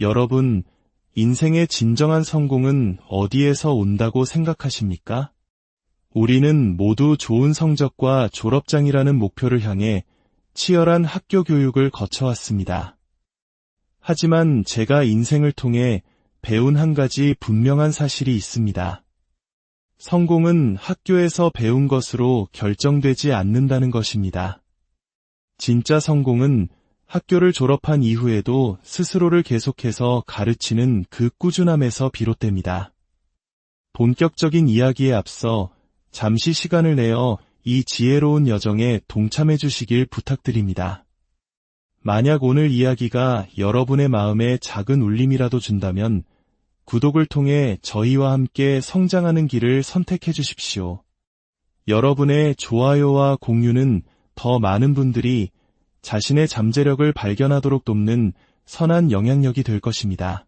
여러분, 인생의 진정한 성공은 어디에서 온다고 생각하십니까? 우리는 모두 좋은 성적과 졸업장이라는 목표를 향해 치열한 학교 교육을 거쳐왔습니다. 하지만 제가 인생을 통해 배운 한 가지 분명한 사실이 있습니다. 성공은 학교에서 배운 것으로 결정되지 않는다는 것입니다. 진짜 성공은 학교를 졸업한 이후에도 스스로를 계속해서 가르치는 그 꾸준함에서 비롯됩니다. 본격적인 이야기에 앞서 잠시 시간을 내어 이 지혜로운 여정에 동참해 주시길 부탁드립니다. 만약 오늘 이야기가 여러분의 마음에 작은 울림이라도 준다면 구독을 통해 저희와 함께 성장하는 길을 선택해 주십시오. 여러분의 좋아요와 공유는 더 많은 분들이 자신의 잠재력을 발견하도록 돕는 선한 영향력이 될 것입니다.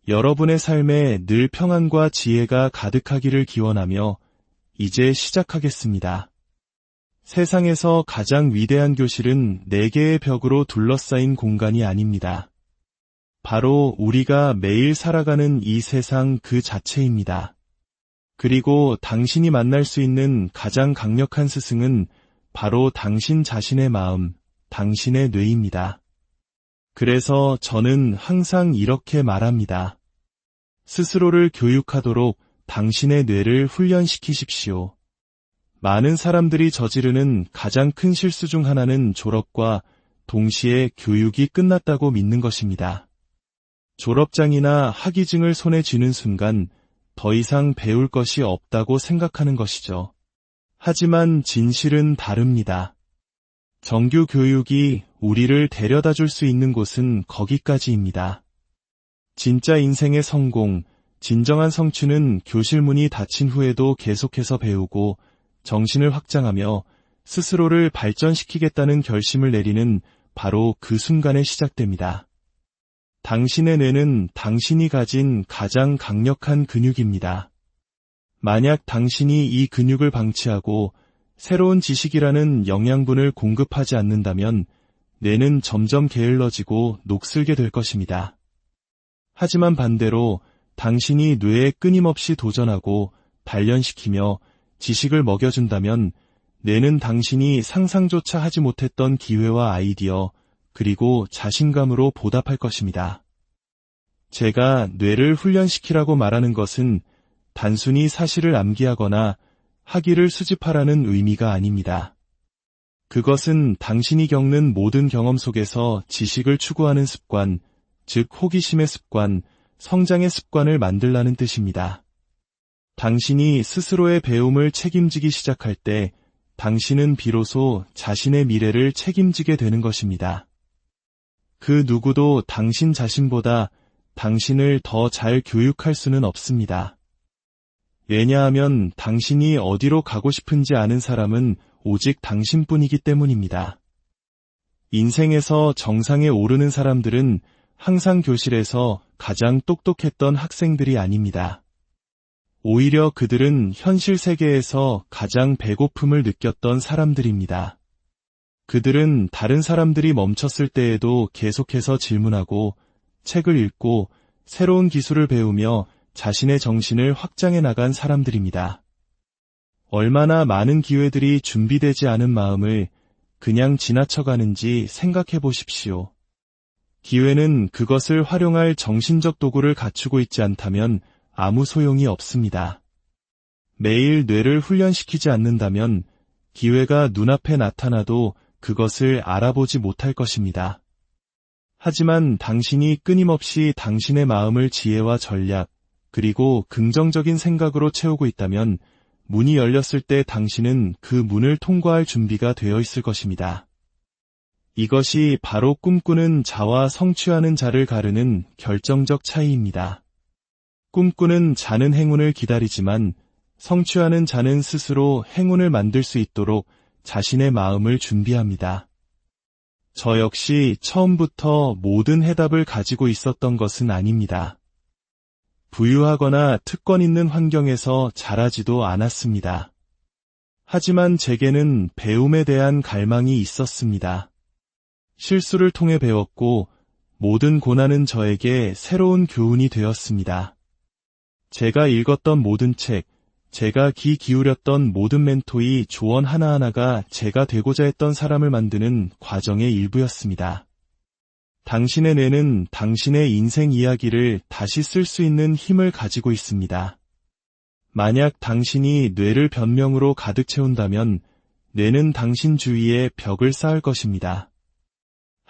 여러분의 삶에 늘 평안과 지혜가 가득하기를 기원하며 이제 시작하겠습니다. 세상에서 가장 위대한 교실은 4개의 벽으로 둘러싸인 공간이 아닙니다. 바로 우리가 매일 살아가는 이 세상 그 자체입니다. 그리고 당신이 만날 수 있는 가장 강력한 스승은 바로 당신 자신의 마음, 당신의 뇌입니다. 그래서 저는 항상 이렇게 말합니다. 스스로를 교육하도록 당신의 뇌를 훈련시키십시오. 많은 사람들이 저지르는 가장 큰 실수 중 하나는 졸업과 동시에 교육이 끝났다고 믿는 것입니다. 졸업장이나 학위증을 손에 쥐는 순간 더 이상 배울 것이 없다고 생각하는 것이죠. 하지만 진실은 다릅니다. 정규 교육이 우리를 데려다 줄 수 있는 곳은 거기까지입니다. 진짜 인생의 성공, 진정한 성취는 교실 문이 닫힌 후에도 계속해서 배우고 정신을 확장하며 스스로를 발전시키겠다는 결심을 내리는 바로 그 순간에 시작됩니다. 당신의 뇌는 당신이 가진 가장 강력한 근육입니다. 만약 당신이 이 근육을 방치하고 새로운 지식이라는 영양분을 공급하지 않는다면 뇌는 점점 게을러지고 녹슬게 될 것입니다. 하지만 반대로 당신이 뇌에 끊임없이 도전하고 단련시키며 지식을 먹여준다면 뇌는 당신이 상상조차 하지 못했던 기회와 아이디어, 그리고 자신감으로 보답할 것입니다. 제가 뇌를 훈련시키라고 말하는 것은 단순히 사실을 암기하거나 학위를 수집하라는 의미가 아닙니다. 그것은 당신이 겪는 모든 경험 속에서 지식을 추구하는 습관, 즉 호기심의 습관, 성장의 습관을 만들라는 뜻입니다. 당신이 스스로의 배움을 책임지기 시작할 때 당신은 비로소 자신의 미래를 책임지게 되는 것입니다. 그 누구도 당신 자신보다 당신을 더 잘 교육할 수는 없습니다. 왜냐하면 당신이 어디로 가고 싶은지 아는 사람은 오직 당신뿐이기 때문입니다. 인생에서 정상에 오르는 사람들은 항상 교실에서 가장 똑똑했던 학생들이 아닙니다. 오히려 그들은 현실 세계에서 가장 배고픔을 느꼈던 사람들입니다. 그들은 다른 사람들이 멈췄을 때에도 계속해서 질문하고 책을 읽고 새로운 기술을 배우며 자신의 정신을 확장해 나간 사람들입니다. 얼마나 많은 기회들이 준비되지 않은 마음을 그냥 지나쳐가는지 생각해 보십시오. 기회는 그것을 활용할 정신적 도구를 갖추고 있지 않다면 아무 소용이 없습니다. 매일 뇌를 훈련시키지 않는다면 기회가 눈앞에 나타나도 그것을 알아보지 못할 것입니다. 하지만 당신이 끊임없이 당신의 마음을 지혜와 전략, 그리고 긍정적인 생각으로 채우고 있다면 문이 열렸을 때 당신은 그 문을 통과할 준비가 되어 있을 것입니다. 이것이 바로 꿈꾸는 자와 성취하는 자를 가르는 결정적 차이입니다. 꿈꾸는 자는 행운을 기다리지만 성취하는 자는 스스로 행운을 만들 수 있도록 자신의 마음을 준비합니다. 저 역시 처음부터 모든 해답을 가지고 있었던 것은 아닙니다. 부유하거나 특권 있는 환경에서 자라지도 않았습니다. 하지만 제게는 배움에 대한 갈망이 있었습니다. 실수를 통해 배웠고 모든 고난은 저에게 새로운 교훈이 되었습니다. 제가 읽었던 모든 책, 제가 귀 기울였던 모든 멘토의 조언 하나하나가 제가 되고자 했던 사람을 만드는 과정의 일부였습니다. 당신의 뇌는 당신의 인생 이야기를 다시 쓸 수 있는 힘을 가지고 있습니다. 만약 당신이 뇌를 변명으로 가득 채운다면 뇌는 당신 주위에 벽을 쌓을 것입니다.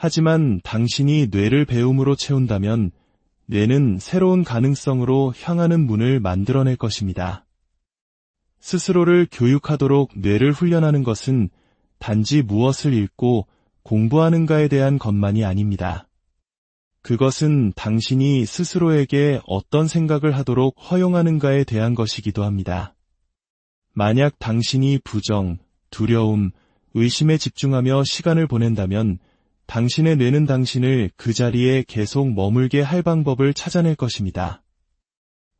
하지만 당신이 뇌를 배움으로 채운다면 뇌는 새로운 가능성으로 향하는 문을 만들어낼 것입니다. 스스로를 교육하도록 뇌를 훈련하는 것은 단지 무엇을 읽고 공부하는가에 대한 것만이 아닙니다. 그것은 당신이 스스로에게 어떤 생각을 하도록 허용하는가에 대한 것이기도 합니다. 만약 당신이 부정, 두려움, 의심에 집중하며 시간을 보낸다면 당신의 뇌는 당신을 그 자리에 계속 머물게 할 방법을 찾아낼 것입니다.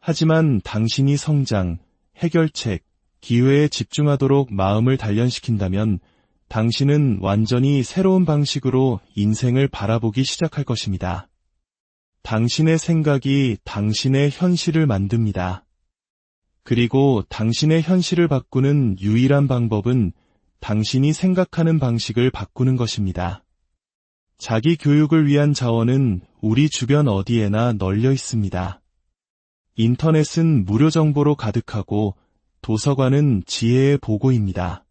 하지만 당신이 성장, 해결책, 기회에 집중하도록 마음을 단련시킨다면 당신은 완전히 새로운 방식으로 인생을 바라보기 시작할 것입니다. 당신의 생각이 당신의 현실을 만듭니다. 그리고 당신의 현실을 바꾸는 유일한 방법은 당신이 생각하는 방식을 바꾸는 것입니다. 자기 교육을 위한 자원은 우리 주변 어디에나 널려 있습니다. 인터넷은 무료 정보로 가득하고 도서관은 지혜의 보고입니다.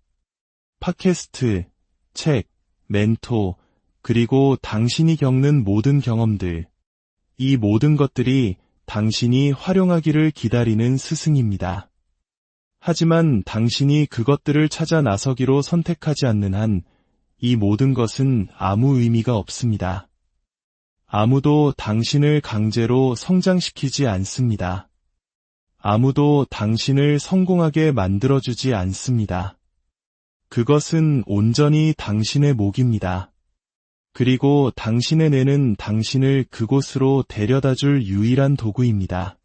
팟캐스트, 책, 멘토, 그리고 당신이 겪는 모든 경험들, 이 모든 것들이 당신이 활용하기를 기다리는 스승입니다. 하지만 당신이 그것들을 찾아 나서기로 선택하지 않는 한 이 모든 것은 아무 의미가 없습니다. 아무도 당신을 강제로 성장시키지 않습니다. 아무도 당신을 성공하게 만들어주지 않습니다. 그것은 온전히 당신의 몫입니다. 그리고 당신의 뇌는 당신을 그곳으로 데려다줄 유일한 도구입니다.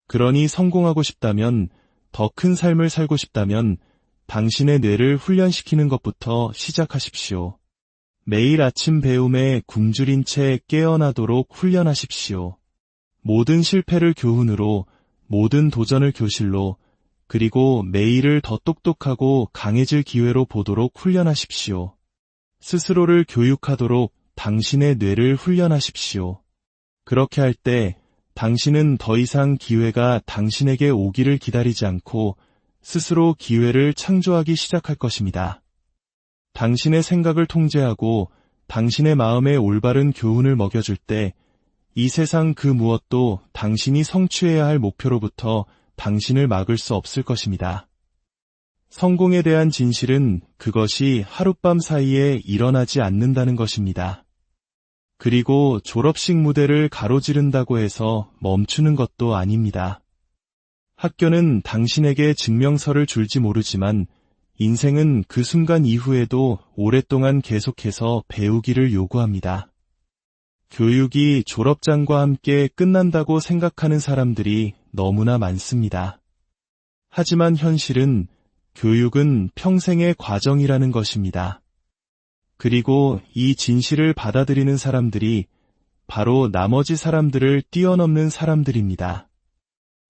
그러니 성공하고 싶다면, 더 큰 삶을 살고 싶다면 당신의 뇌를 훈련시키는 것부터 시작하십시오. 매일 아침 배움에 굶주린 채 깨어나도록 훈련하십시오. 모든 실패를 교훈으로, 모든 도전을 교실로, 그리고 매일을 더 똑똑하고 강해질 기회로 보도록 훈련하십시오. 스스로를 교육하도록 당신의 뇌를 훈련하십시오. 그렇게 할 때 당신은 더 이상 기회가 당신에게 오기를 기다리지 않고 스스로 기회를 창조하기 시작할 것입니다. 당신의 생각을 통제하고 당신의 마음에 올바른 교훈을 먹여줄 때 이 세상 그 무엇도 당신이 성취해야 할 목표로부터 당신을 막을 수 없을 것입니다. 성공에 대한 진실은 그것이 하룻밤 사이에 일어나지 않는다는 것입니다. 그리고 졸업식 무대를 가로지른다고 해서 멈추는 것도 아닙니다. 학교는 당신에게 증명서를 줄지 모르지만 인생은 그 순간 이후에도 오랫동안 계속해서 배우기를 요구합니다. 교육이 졸업장과 함께 끝난다고 생각하는 사람들이 너무나 많습니다. 하지만 현실은 교육은 평생의 과정이라는 것입니다. 그리고 이 진실을 받아들이는 사람들이 바로 나머지 사람들을 뛰어넘는 사람들입니다.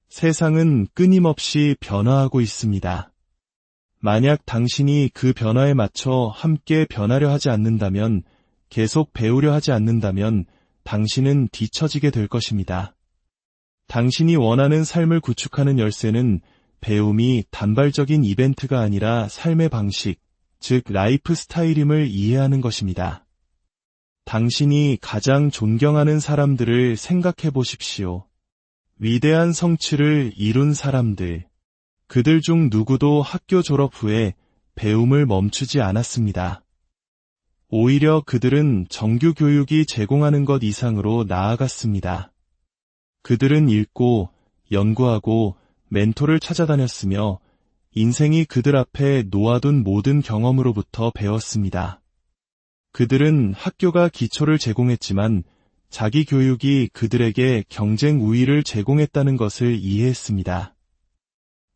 세상은 끊임없이 변화하고 있습니다. 만약 당신이 그 변화에 맞춰 함께 변하려 하지 않는다면, 계속 배우려 하지 않는다면 당신은 뒤처지게 될 것입니다. 당신이 원하는 삶을 구축하는 열쇠는 배움이 단발적인 이벤트가 아니라 삶의 방식, 즉 라이프 스타일임을 이해하는 것입니다. 당신이 가장 존경하는 사람들을 생각해 보십시오. 위대한 성취를 이룬 사람들, 그들 중 누구도 학교 졸업 후에 배움을 멈추지 않았습니다. 오히려 그들은 정규 교육이 제공하는 것 이상으로 나아갔습니다. 그들은 읽고, 연구하고, 멘토를 찾아다녔으며 인생이 그들 앞에 놓아둔 모든 경험으로부터 배웠습니다. 그들은 학교가 기초를 제공했지만 자기 교육이 그들에게 경쟁 우위를 제공했다는 것을 이해했습니다.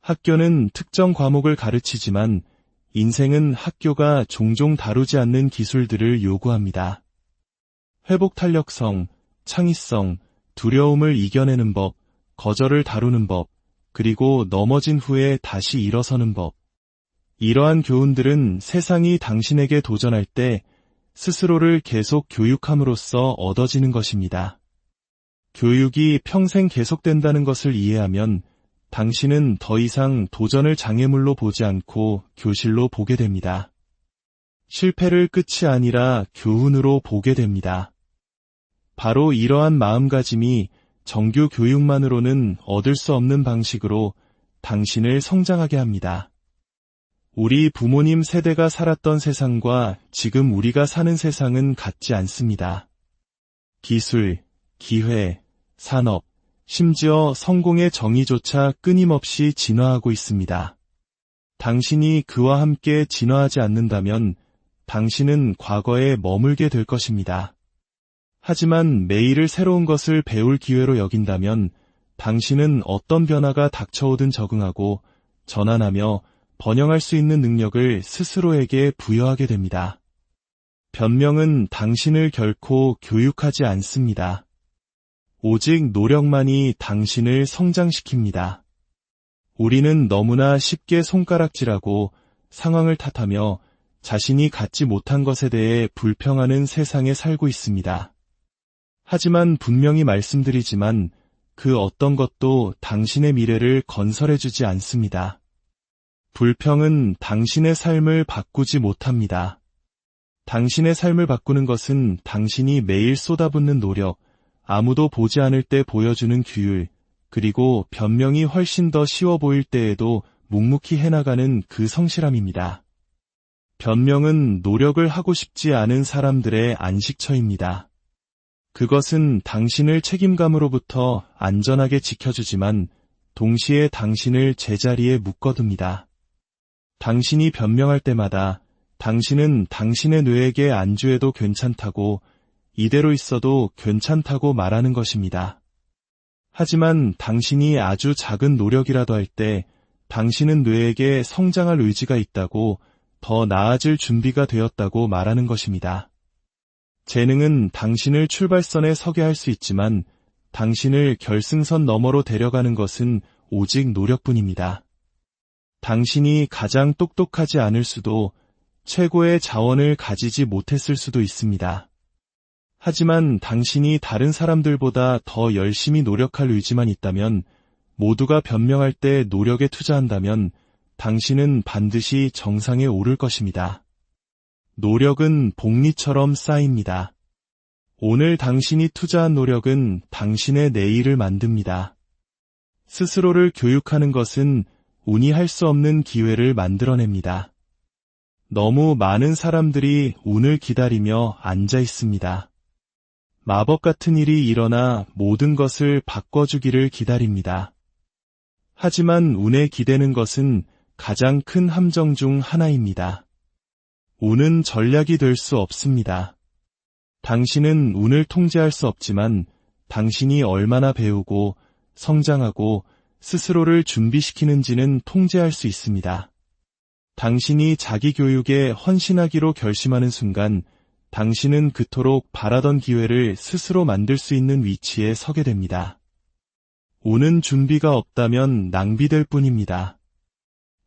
학교는 특정 과목을 가르치지만 인생은 학교가 종종 다루지 않는 기술들을 요구합니다. 회복 탄력성, 창의성, 두려움을 이겨내는 법, 거절을 다루는 법, 그리고 넘어진 후에 다시 일어서는 법. 이러한 교훈들은 세상이 당신에게 도전할 때 스스로를 계속 교육함으로써 얻어지는 것입니다. 교육이 평생 계속된다는 것을 이해하면 당신은 더 이상 도전을 장애물로 보지 않고 교실로 보게 됩니다. 실패를 끝이 아니라 교훈으로 보게 됩니다. 바로 이러한 마음가짐이 정규 교육만으로는 얻을 수 없는 방식으로 당신을 성장하게 합니다. 우리 부모님 세대가 살았던 세상과 지금 우리가 사는 세상은 같지 않습니다. 기술, 기회, 산업, 심지어 성공의 정의조차 끊임없이 진화하고 있습니다. 당신이 그와 함께 진화하지 않는다면 당신은 과거에 머물게 될 것입니다. 하지만 매일을 새로운 것을 배울 기회로 여긴다면 당신은 어떤 변화가 닥쳐오든 적응하고 전환하며 번영할 수 있는 능력을 스스로에게 부여하게 됩니다. 변명은 당신을 결코 교육하지 않습니다. 오직 노력만이 당신을 성장시킵니다. 우리는 너무나 쉽게 손가락질하고 상황을 탓하며 자신이 갖지 못한 것에 대해 불평하는 세상에 살고 있습니다. 하지만 분명히 말씀드리지만 그 어떤 것도 당신의 미래를 건설해주지 않습니다. 불평은 당신의 삶을 바꾸지 못합니다. 당신의 삶을 바꾸는 것은 당신이 매일 쏟아붓는 노력, 아무도 보지 않을 때 보여주는 규율, 그리고 변명이 훨씬 더 쉬워 보일 때에도 묵묵히 해나가는 그 성실함입니다. 변명은 노력을 하고 싶지 않은 사람들의 안식처입니다. 그것은 당신을 책임감으로부터 안전하게 지켜주지만 동시에 당신을 제자리에 묶어둡니다. 당신이 변명할 때마다 당신은 당신의 뇌에게 안주해도 괜찮다고, 이대로 있어도 괜찮다고 말하는 것입니다. 하지만 당신이 아주 작은 노력이라도 할 때 당신은 뇌에게 성장할 의지가 있다고, 더 나아질 준비가 되었다고 말하는 것입니다. 재능은 당신을 출발선에 서게 할 수 있지만 당신을 결승선 너머로 데려가는 것은 오직 노력뿐입니다. 당신이 가장 똑똑하지 않을 수도, 최고의 자원을 가지지 못했을 수도 있습니다. 하지만 당신이 다른 사람들보다 더 열심히 노력할 의지만 있다면, 모두가 변명할 때 노력에 투자한다면 당신은 반드시 정상에 오를 것입니다. 노력은 복리처럼 쌓입니다. 오늘 당신이 투자한 노력은 당신의 내일을 만듭니다. 스스로를 교육하는 것은 운이 할 수 없는 기회를 만들어냅니다. 너무 많은 사람들이 운을 기다리며 앉아 있습니다. 마법 같은 일이 일어나 모든 것을 바꿔주기를 기다립니다. 하지만 운에 기대는 것은 가장 큰 함정 중 하나입니다. 운은 전략이 될 수 없습니다. 당신은 운을 통제할 수 없지만 당신이 얼마나 배우고 성장하고 스스로를 준비시키는지는 통제할 수 있습니다. 당신이 자기 교육에 헌신하기로 결심하는 순간 당신은 그토록 바라던 기회를 스스로 만들 수 있는 위치에 서게 됩니다. 오는 준비가 없다면 낭비될 뿐입니다.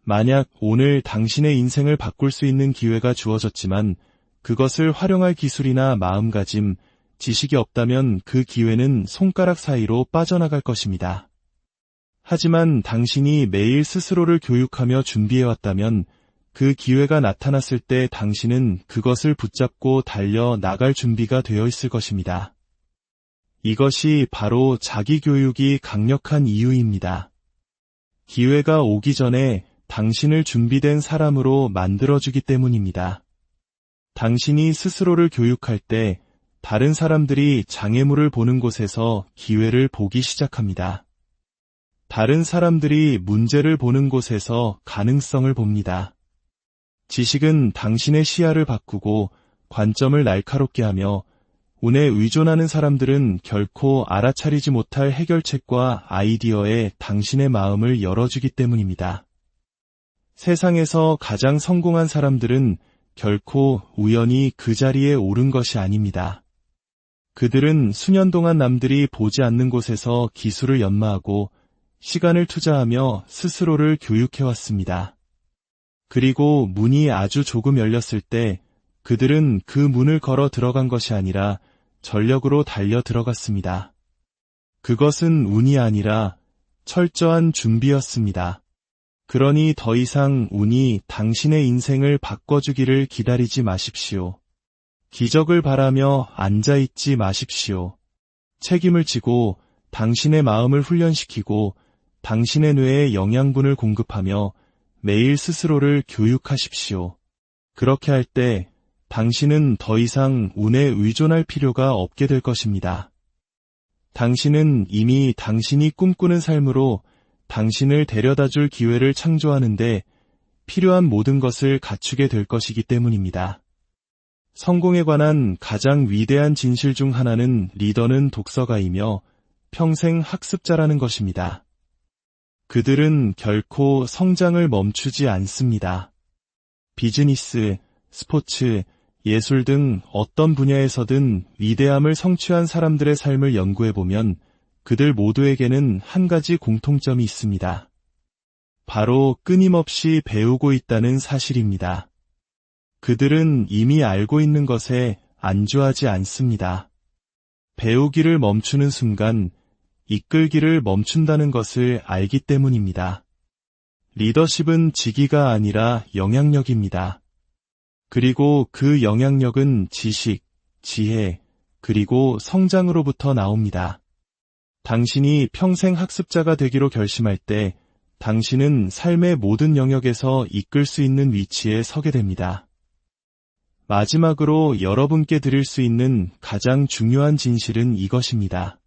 만약 오늘 당신의 인생을 바꿀 수 있는 기회가 주어졌지만 그것을 활용할 기술이나 마음가짐, 지식이 없다면 그 기회는 손가락 사이로 빠져나갈 것입니다. 하지만 당신이 매일 스스로를 교육하며 준비해왔다면 그 기회가 나타났을 때 당신은 그것을 붙잡고 달려 나갈 준비가 되어 있을 것입니다. 이것이 바로 자기 교육이 강력한 이유입니다. 기회가 오기 전에 당신을 준비된 사람으로 만들어주기 때문입니다. 당신이 스스로를 교육할 때 다른 사람들이 장애물을 보는 곳에서 기회를 보기 시작합니다. 다른 사람들이 문제를 보는 곳에서 가능성을 봅니다. 지식은 당신의 시야를 바꾸고 관점을 날카롭게 하며 운에 의존하는 사람들은 결코 알아차리지 못할 해결책과 아이디어에 당신의 마음을 열어주기 때문입니다. 세상에서 가장 성공한 사람들은 결코 우연히 그 자리에 오른 것이 아닙니다. 그들은 수년 동안 남들이 보지 않는 곳에서 기술을 연마하고 시간을 투자하며 스스로를 교육해왔습니다. 그리고 문이 아주 조금 열렸을 때 그들은 그 문을 걸어 들어간 것이 아니라 전력으로 달려 들어갔습니다. 그것은 운이 아니라 철저한 준비였습니다. 그러니 더 이상 운이 당신의 인생을 바꿔주기를 기다리지 마십시오. 기적을 바라며 앉아있지 마십시오. 책임을 지고 당신의 마음을 훈련시키고 당신의 뇌에 영양분을 공급하며 매일 스스로를 교육하십시오. 그렇게 할 때 당신은 더 이상 운에 의존할 필요가 없게 될 것입니다. 당신은 이미 당신이 꿈꾸는 삶으로 당신을 데려다줄 기회를 창조하는데 필요한 모든 것을 갖추게 될 것이기 때문입니다. 성공에 관한 가장 위대한 진실 중 하나는 리더는 독서가이며 평생 학습자라는 것입니다. 그들은 결코 성장을 멈추지 않습니다. 비즈니스, 스포츠, 예술 등 어떤 분야에서든 위대함을 성취한 사람들의 삶을 연구해보면 그들 모두에게는 한 가지 공통점이 있습니다. 바로 끊임없이 배우고 있다는 사실입니다. 그들은 이미 알고 있는 것에 안주하지 않습니다. 배우기를 멈추는 순간 이끌기를 멈춘다는 것을 알기 때문입니다. 리더십은 지기가 아니라 영향력입니다. 그리고 그 영향력은 지식, 지혜, 그리고 성장으로부터 나옵니다. 당신이 평생 학습자가 되기로 결심할 때 당신은 삶의 모든 영역에서 이끌 수 있는 위치에 서게 됩니다. 마지막으로 여러분께 드릴 수 있는 가장 중요한 진실은 이것입니다.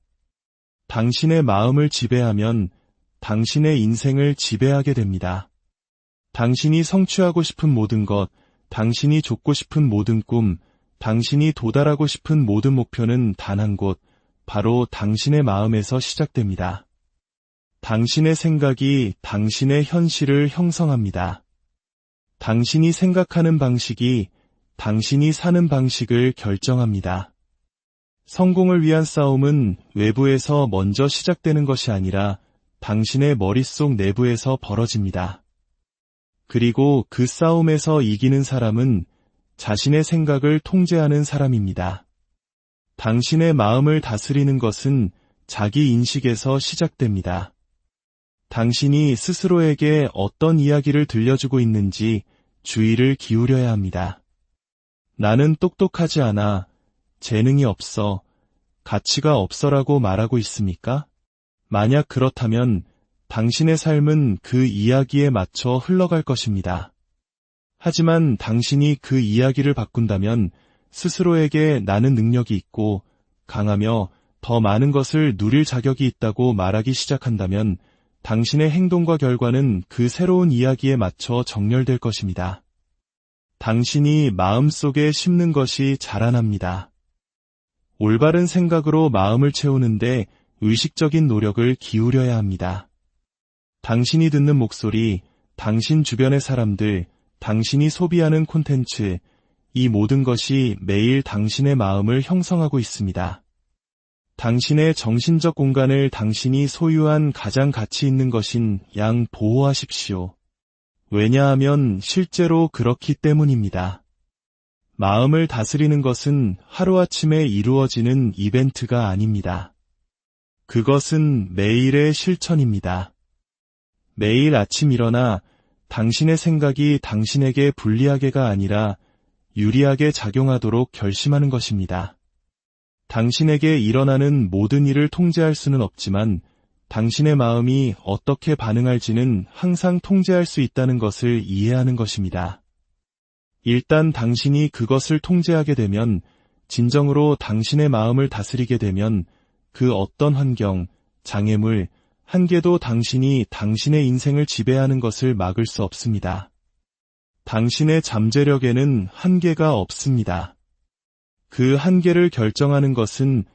당신의 마음을 지배하면 당신의 인생을 지배하게 됩니다. 당신이 성취하고 싶은 모든 것, 당신이 좇고 싶은 모든 꿈, 당신이 도달하고 싶은 모든 목표는 단 한 곳, 바로 당신의 마음에서 시작됩니다. 당신의 생각이 당신의 현실을 형성합니다. 당신이 생각하는 방식이 당신이 사는 방식을 결정합니다. 성공을 위한 싸움은 외부에서 먼저 시작되는 것이 아니라 당신의 머릿속 내부에서 벌어집니다. 그리고 그 싸움에서 이기는 사람은 자신의 생각을 통제하는 사람입니다. 당신의 마음을 다스리는 것은 자기 인식에서 시작됩니다. 당신이 스스로에게 어떤 이야기를 들려주고 있는지 주의를 기울여야 합니다. 나는 똑똑하지 않아, 재능이 없어, 가치가 없어라고 말하고 있습니까? 만약 그렇다면 당신의 삶은 그 이야기에 맞춰 흘러갈 것입니다. 하지만 당신이 그 이야기를 바꾼다면 스스로에게 나는 능력이 있고 강하며 더 많은 것을 누릴 자격이 있다고 말하기 시작한다면 당신의 행동과 결과는 그 새로운 이야기에 맞춰 정렬될 것입니다. 당신이 마음속에 심는 것이 자라납니다. 올바른 생각으로 마음을 채우는데 의식적인 노력을 기울여야 합니다. 당신이 듣는 목소리, 당신 주변의 사람들, 당신이 소비하는 콘텐츠, 이 모든 것이 매일 당신의 마음을 형성하고 있습니다. 당신의 정신적 공간을 당신이 소유한 가장 가치 있는 것인 양 보호하십시오. 왜냐하면 실제로 그렇기 때문입니다. 마음을 다스리는 것은 하루아침에 이루어지는 이벤트가 아닙니다. 그것은 매일의 실천입니다. 매일 아침 일어나 당신의 생각이 당신에게 불리하게가 아니라 유리하게 작용하도록 결심하는 것입니다. 당신에게 일어나는 모든 일을 통제할 수는 없지만 당신의 마음이 어떻게 반응할지는 항상 통제할 수 있다는 것을 이해하는 것입니다. 일단 당신이 그것을 통제하게 되면, 진정으로 당신의 마음을 다스리게 되면 그 어떤 환경, 장애물, 한계도 당신이 당신의 인생을 지배하는 것을 막을 수 없습니다. 당신의 잠재력에는 한계가 없습니다. 그 한계를 결정하는 것은